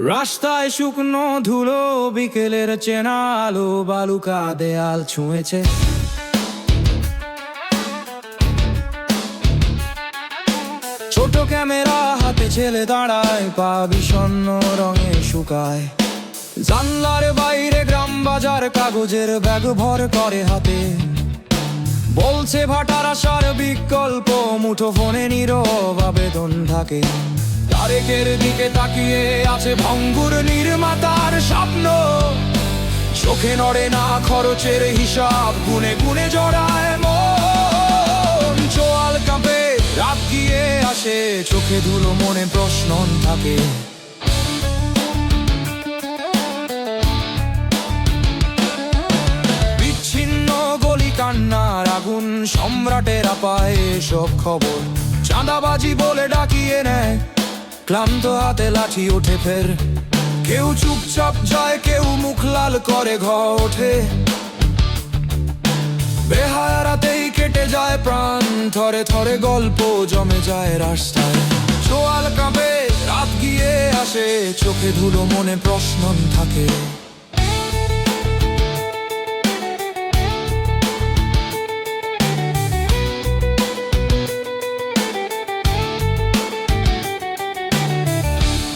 রাস্তায় শুকনো ধুলো, বিকেলের চেনা আলো, বালুকা দেয়াল ছুঁয়েছে। ছোট ক্যামেরা হাতে ছেলে দাঁড়ায়, পা বিষণ্ণ রঙে শুকায়। জানলার বাইরে গ্রাম বাজার, কাগজের ব্যাগ ভর করে হাতে। বলছে ভাটার আসার বিকল্প, মুঠো ফোনে নীরব আবেদন থাকে। তারেকের দিকে তাকিয়ে আছে ভঙ্গুর নির্মাতার স্বপ্ন। চোখে নড়ে না খরচের হিসাব, গুনে গুনে জড়ায় মন। চোয়াল কাঁপে, রাত গিয়ে আসে, চোখে ধুলো, মনে প্রশ্ন থাকে। বিচ্ছিন্ন গলি, কান্নার আগুন, সম্রাটেরা পায় সব খবর। চাঁদাবাজি বলে ডাকিয়ে নেয়, ক্লান্ত হাতে লাঠি ওঠে ফের। কেউ চুপচাপ যায়, কেউ মুখ লাল করে ঘর ওঠে। বেহায়ারাতেই কেটে যায় প্রাণ, থরে থরে গল্প জমে যায় রাস্তায়। চোয়াল কাঁপে, রাত গিয়ে আসে, চোখে ধুলো, মনে প্রশ্ন থাকে।